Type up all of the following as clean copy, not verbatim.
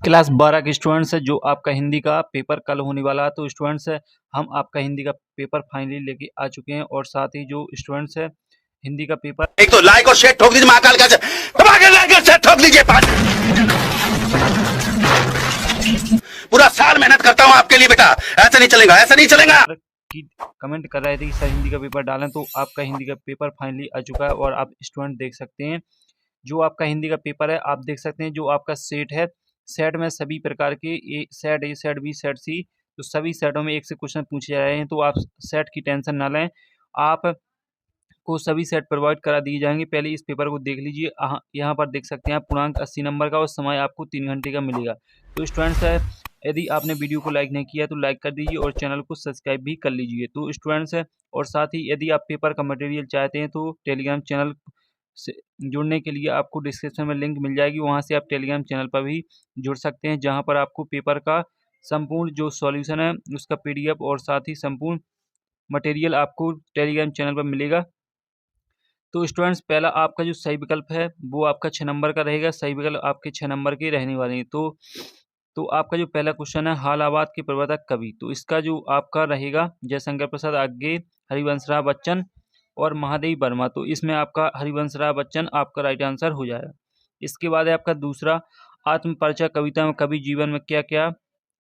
Class 12 के students है जो आपका हिंदी का पेपर कल होने वाला है। तो स्टूडेंट्स है हम आपका हिंदी का पेपर फाइनली लेके आ चुके हैं और साथ ही जो स्टूडेंट्स है हिंदी का पेपर एक तो लाइक और शेयर ठोक दीजिए, महाकाल का दबा के लाइक और शेयर ठोक दीजिए। पूरा साल मेहनत करता हूँ आपके लिए बेटा, ऐसा नहीं चलेगा, ऐसा नहीं चलेगा। की कमेंट कर रहे थे कि सर हिंदी का पेपर डालें, तो आपका हिंदी का पेपर फाइनली आ चुका है और आप स्टूडेंट देख सकते हैं जो आपका हिंदी का पेपर है। आप देख सकते हैं जो आपका सेट है, सेट में सभी प्रकार के set A, set B, set C, तो सभी सेटों में एक से क्वेश्चन पूछे जा रहे हैं। तो आप सेट की टेंशन ना लें, आप को सभी सेट प्रोवाइड करा दिए जाएंगे। पहले इस पेपर को देख लीजिए। यहाँ पर देख सकते हैं आप पूर्णांक 80 नंबर का और समय आपको 3 घंटे का मिलेगा। तो स्टूडेंट्स है यदि आपने वीडियो को लाइक नहीं किया तो लाइक कर दीजिए और चैनल को सब्सक्राइब भी कर लीजिए। तो स्टूडेंट्स है और साथ ही यदि आप पेपर का मटेरियल चाहते हैं तो टेलीग्राम चैनल से जुड़ने के लिए आपको डिस्क्रिप्शन में लिंक मिल जाएगी, वहाँ से आप टेलीग्राम चैनल पर भी जुड़ सकते हैं, जहाँ पर आपको पेपर का संपूर्ण जो सॉल्यूशन है उसका पीडीएफ और साथ ही संपूर्ण मटेरियल आपको टेलीग्राम चैनल पर मिलेगा। तो स्टूडेंट्स पहला आपका जो सही विकल्प है वो आपका 6 नंबर का रहेगा। सही विकल्प आपके 6 नंबर के रहने वाले हैं। तो आपका जो पहला क्वेश्चन है हालाबाद के प्रवर्तक कवि, तो इसका जो आपका रहेगा जयशंकर प्रसाद आगे, हरिवंशराय बच्चन और महादेवी वर्मा। तो इसमें आपका हरिवंशराय बच्चन आपका राइट आंसर हो जाएगा। इसके बाद है आपका दूसरा आत्मपरिचय कविता में कवि जीवन में क्या क्या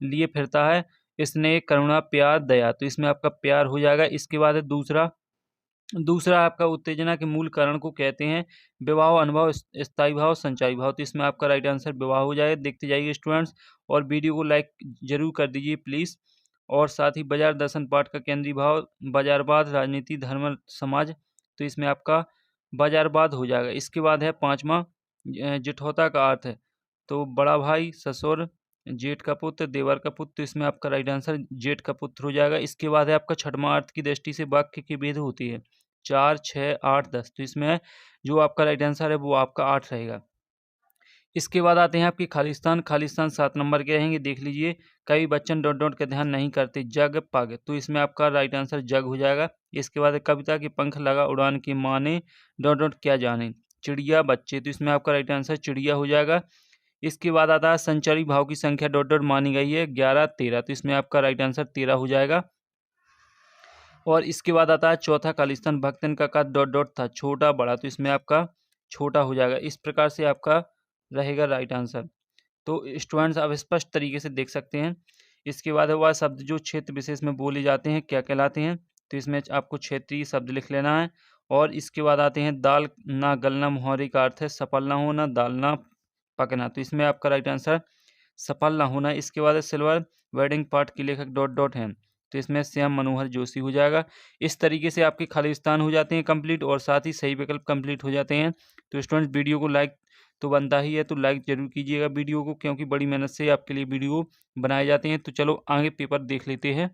लिए फिरता है, स्नेह करुणा प्यार दया, तो इसमें आपका प्यार हो जाएगा। इसके बाद है दूसरा दूसरा आपका उत्तेजना के मूल कारण को कहते हैं विवाह, अनुभव, स्थायी भाव, संचारी भाव, तो इसमें आपका राइट आंसर विवाह हो जाएगा। देखते जाइए स्टूडेंट्स और वीडियो को लाइक जरूर कर दीजिए प्लीज़। और साथ ही बाजार दर्शन पाठ का केंद्रीय भाव बाजारवाद, राजनीति, धर्म, समाज, तो इसमें आपका बाजारवाद हो जाएगा। इसके बाद है पांचवा जेठौता का अर्थ है, तो बड़ा भाई, ससुर, जेठ का पुत्र, देवर का पुत्र, तो इसमें आपका राइट आंसर जेठ का पुत्र हो जाएगा। इसके बाद है आपका छठवां अर्थ की दृष्टि से वाक्य की भेद होती है 4, 6, 8, 10, तो इसमें जो आपका राइट आंसर है वो आपका 8 रहेगा। इसके बाद आते हैं आपकी खालिस्तान। खालिस्तान 7 नंबर के रहेंगे, देख लीजिए। कई बच्चन डॉट डॉट का ध्यान नहीं करते, जग पग, तो इसमें आपका राइट आंसर जग हो जाएगा। इसके बाद कविता के पंख लगा उड़ान के माने डॉट डॉट क्या जाने, चिड़िया बच्चे, तो इसमें आपका राइट आंसर चिड़िया हो जाएगा। इसके बाद आता है संचारी भाव की संख्या डॉट डॉट मानी गई है 11, 13, तो इसमें आपका राइट आंसर 13 हो जाएगा। और इसके बाद आता है चौथा खालिस्तान भक्तन का कद डॉट डॉट था छोटा बड़ा, तो इसमें आपका छोटा हो जाएगा। इस प्रकार से आपका रहेगा राइट आंसर। तो स्टूडेंट्स आप स्पष्ट तरीके से देख सकते हैं। इसके बाद वह शब्द जो क्षेत्र विशेष में बोले जाते हैं क्या कहलाते हैं, तो इसमें आपको क्षेत्रीय शब्द लिख लेना है। और इसके बाद आते हैं दाल ना गलना मुहावरे का अर्थ है सफल ना होना, दाल ना पकना, तो इसमें आपका राइट आंसर सफल ना होना। इसके बाद सिल्वर वेडिंग पार्ट के लेखक डॉट डॉट हैं, तो इसमें श्याम मनोहर जोशी हो जाएगा। इस तरीके से आपके खालिस्तान हो जाते हैं कंप्लीट और साथ ही सही विकल्प कंप्लीट हो जाते हैं। तो स्टूडेंट्स वीडियो को लाइक तो बनता ही है, तो लाइक जरूर कीजिएगा वीडियो को, क्योंकि बड़ी मेहनत से आपके लिए वीडियो बनाए जाते हैं। तो चलो आगे पेपर देख लेते हैं।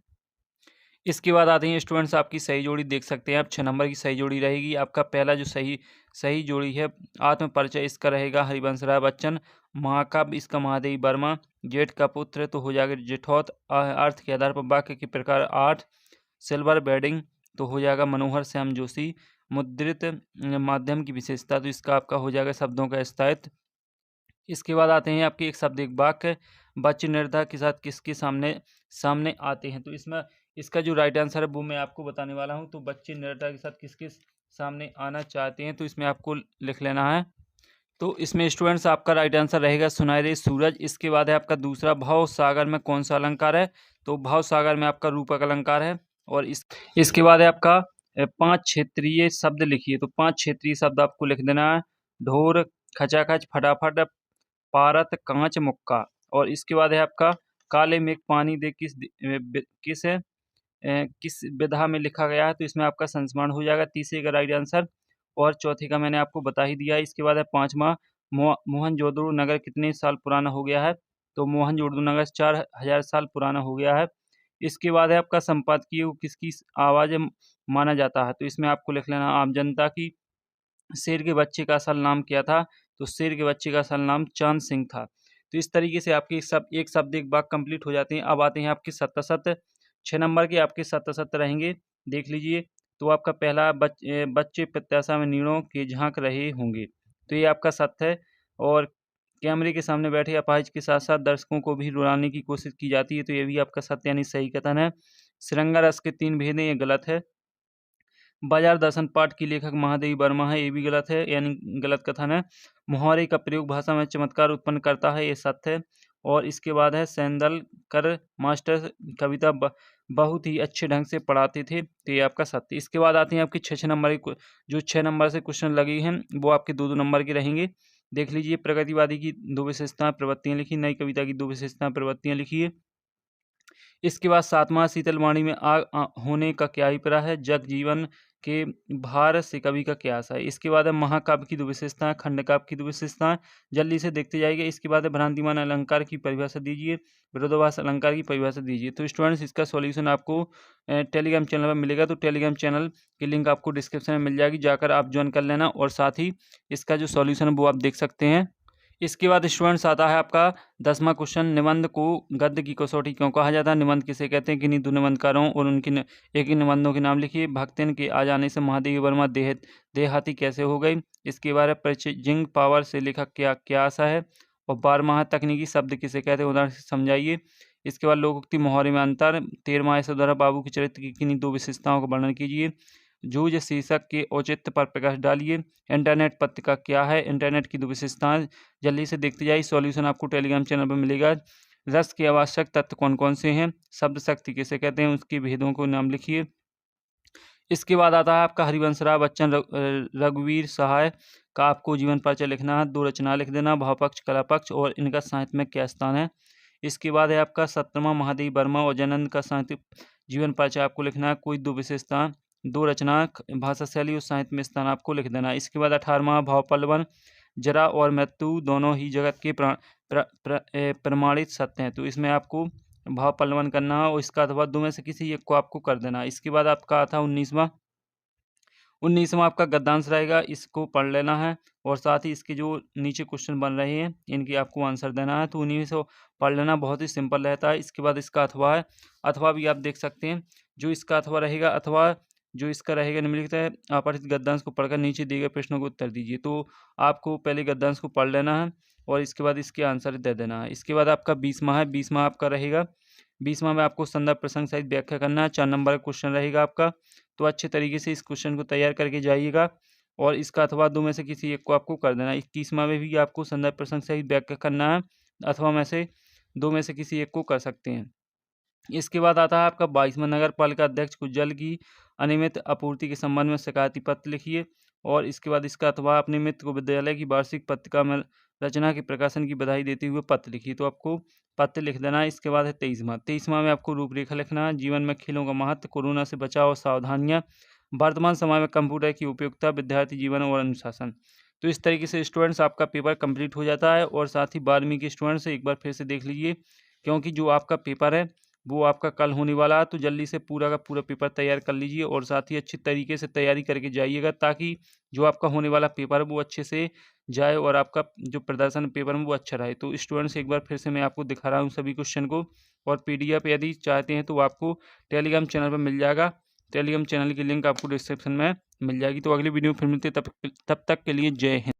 इसके बाद आते हैं स्टूडेंट्स आपकी सही जोड़ी, देख सकते हैं आप 6 नंबर की सही जोड़ी रहेगी। आपका पहला जो सही सही जोड़ी है आत्मपरिचय इसका रहेगा हरिवंश राय बच्चन, महाकाव्य इसका महादेवी वर्मा, जेठ का पुत्र तो हो जाएगा जेठौत, अर्थ के आधार पर वाक्य के प्रकार 8, सिल्वर बेडिंग तो हो जाएगा मनोहर श्याम जोशी, मुद्रित माध्यम की विशेषता तो इसका आपका हो जाएगा शब्दों का स्थायित्व। इसके बाद आते हैं आपके एक शब्द एक वाक्य बच्चे निर्धा के साथ किसके सामने सामने आते हैं, तो इसमें इसका जो राइट आंसर है वो मैं आपको बताने वाला हूं। तो बच्चे निर्धा के साथ किसके सामने आना चाहते हैं, तो इसमें आपको लिख लेना है। तो इसमें स्टूडेंट्स आपका राइट आंसर रहेगा सुनहरे सूरज। इसके बाद है आपका दूसरा भाव सागर में कौन सा अलंकार है, तो भाव सागर में आपका रूपक अलंकार है। और इसके बाद है आपका 5 क्षेत्रीय शब्द लिखिए, तो 5 क्षेत्रीय शब्द आपको लिख देना है। ढोर, खचाखच, फटाफट, पारत, कांच, मुक्का। और इसके बाद है आपका काले मेघ पानी दे किस विधा में लिखा गया है, तो इसमें आपका संस्मरण हो जाएगा तीसरे का राइट आंसर। और चौथे का मैंने आपको बता ही दिया है। इसके बाद है पांचवा मोहनजोदड़ो नगर कितने साल पुराना हो गया है, तो मोहनजोदड़ो नगर 4000 साल पुराना हो गया है। इसके बाद है आपका संपादकीय को किसकी आवाज़ माना जाता है, तो इसमें आपको लिख लेना आम जनता की। शेर के बच्चे का असल नाम क्या था, तो शेर के बच्चे का असल नाम चांद सिंह था। तो इस तरीके से आपके सब एक शब्द एक वाक्य कंप्लीट हो जाते हैं। अब आते हैं आपके सत्तर 6 नंबर के आपके सत्तर रहेंगे, देख लीजिए। तो आपका पहला बच्चे प्रत्याशा में नीड़ों के झांक रहे होंगे, तो ये आपका सत्य है। और कैमरे के सामने बैठे अपाहिज के साथ साथ दर्शकों को भी रुलाने की कोशिश की जाती है, तो ये भी आपका सत्य यानी सही कथन है। श्रृंगार रस के 3 भेद हैं, ये गलत है। बाजार दर्शन पाठ की लेखक महादेवी वर्मा है, ये भी गलत है यानी गलत कथन है। मुहावरे का प्रयोग भाषा में चमत्कार उत्पन्न करता है, ये सत्य है। और इसके बाद है सेंदलकर मास्टर कविता बहुत ही अच्छे ढंग से पढ़ाते थे, तो ये आपका सत्य। इसके बाद आते हैं आपकी 6 नंबर की, जो 6 नंबर से क्वेश्चन लगे हैं वो आपके 2-2 नंबर के रहेंगे। देख लीजिए, प्रगतिवादी की 2 विशेषताएं प्रवृत्तियां लिखी, नई कविता की 2 विशेषताएं प्रवृत्तियां लिखिए। इसके बाद 7वां शीतलवाणी में आग होने का क्या अभिप्राय है, जग जीवन के भार से कवि का क्या आशा है। इसके बाद है महाकाव्य की 2 विशेषताएं, खंड काव्य की 2 विशेषताएं, जल्दी से देखते जाइए। इसके बाद है भ्रांतिमान अलंकार की परिभाषा दीजिए, विरोधाभास अलंकार की परिभाषा दीजिए। तो स्टूडेंट्स, इसका सॉल्यूशन आपको टेलीग्राम चैनल पर मिलेगा, तो टेलीग्राम चैनल की लिंक आपको डिस्क्रिप्शन में मिल जाएगी, जाकर आप ज्वाइन कर लेना और साथ ही इसका जो सॉल्यूशन है वो आप देख सकते हैं। इसके बाद स्टूडेंट्स आता है आपका 10वां क्वेश्चन, निबंध को गद्य की कसौटी क्यों कहा जाता है। निबंध किसे कहते हैं, किन्हीं 2 निबंधकारों और उनकी एक ही निबंधों के नाम लिखिए। भक्तिन के आ जाने से महादेवी वर्मा देहाती कैसे हो गई। इसके बारे में परचेजिंग पावर से लेखक क्या आशा है। और 12वां तकनीकी शब्द किसे कहते हैं, उदाहरण से समझाइए। इसके बाद लोकोक्ति मुहावरे में अंतर। 13वां यशोधरा बाबू के चरित्र की किन्हीं 2 विशेषताओं का वर्णन कीजिए। जूझ शीर्षक के औचित्य पर प्रकाश डालिए। इंटरनेट पत्रिका क्या है, इंटरनेट की 2 विशेषताएं जल्दी से देखते जाइए, सॉल्यूशन आपको टेलीग्राम चैनल पर मिलेगा। रस के आवश्यक तत्व कौन कौन से हैं, शब्द शक्ति किसे कहते हैं, उसके भेदों को नाम लिखिए। इसके बाद आता है आपका हरिवंशराय बच्चन रघुवीर सहाय का आपको जीवन परिचय लिखना है। 2 रचना लिख देना, भाव पक्ष, कला पक्ष और इनका साहित्य में क्या स्थान है। इसके बाद है आपका 17वां महादेवी वर्मा और जयनंद का साहित्य जीवन परिचय आपको लिखना है। कोई 2 विशेषता, 2 रचना, भाषा शैली और साहित्य में स्थान आपको लिख देना है। इसके बाद 18वां भाव पल्लवन, जरा और मृत्यु दोनों ही जगत के प्रमाणित सत्य हैं, तो इसमें आपको भाव पल्लवन करना है और इसका अथवा 2 में से किसी एक को आपको कर देना है। इसके बाद आपका आता है 19वां आपका गद्यांश रहेगा, इसको पढ़ लेना है और साथ ही इसके जो नीचे क्वेश्चन बन रहे हैं इनकी आपको आंसर देना है, तो उन्हीं में से पढ़ लेना, बहुत ही सिंपल रहता है। इसके बाद इसका अथवा है, अथवा भी आप देख सकते हैं। जो इसका अथवा रहेगा, अथवा जो इसका रहेगा निम्नलिखित है, अपरिचित गद्यांश को पढ़कर नीचे दिए गए प्रश्नों को उत्तर दीजिए। तो आपको पहले गद्यांश को पढ़ लेना है और इसके बाद इसके आंसर दे देना है। इसके बाद आपका 20वां है, 20वां आपका रहेगा, 20वां में आपको संदर्भ प्रसंग सहित व्याख्या करना है। 4 नंबर का क्वेश्चन रहेगा आपका, तो अच्छे तरीके से इस क्वेश्चन को तैयार करके जाइएगा और इसका अथवा 2 में से किसी एक को आपको कर देना है। 21वां में भी आपको संदर्भ प्रसंग सहित व्याख्या करना है, अथवा में से 2 में से किसी एक को कर सकते हैं। इसके बाद आता है आपका 22वां, नगर पालिका अध्यक्ष को जल की अनियमित आपूर्ति के संबंध में शिकायती पत्र लिखिए और इसके बाद इसका अथवा अपने मित्र को विद्यालय की वार्षिक पत्रिका में रचना के प्रकाशन की बधाई देते हुए पत्र लिखिए, तो आपको पत्र लिख देना है। इसके बाद है 23वां में आपको रूपरेखा लिखना है, जीवन में खेलों का महत्व, कोरोना से बचाव और सावधानियाँ, वर्तमान समय में कंप्यूटर की उपयोगिता, विद्यार्थी जीवन और अनुशासन। तो इस तरीके से स्टूडेंट्स आपका पेपर कंप्लीट हो जाता है और साथ ही 12वीं के स्टूडेंट्स एक बार फिर से देख लीजिए, क्योंकि जो आपका पेपर है वो आपका कल होने वाला है, तो जल्दी से पूरा का पूरा पेपर तैयार कर लीजिए और साथ ही अच्छी तरीके से तैयारी करके जाइएगा, ताकि जो आपका होने वाला पेपर है वो अच्छे से जाए और आपका जो प्रदर्शन पेपर में वो अच्छा रहे। तो स्टूडेंट्स एक बार फिर से मैं आपको दिखा रहा हूँ सभी क्वेश्चन को, और PDF यदि चाहते हैं तो आपको टेलीग्राम चैनल पर मिल जाएगा। टेलीग्राम चैनल की लिंक आपको डिस्क्रिप्शन में मिल जाएगी। तो अगली वीडियो में फिर मिलते हैं, तब तक के लिए जय हिंद।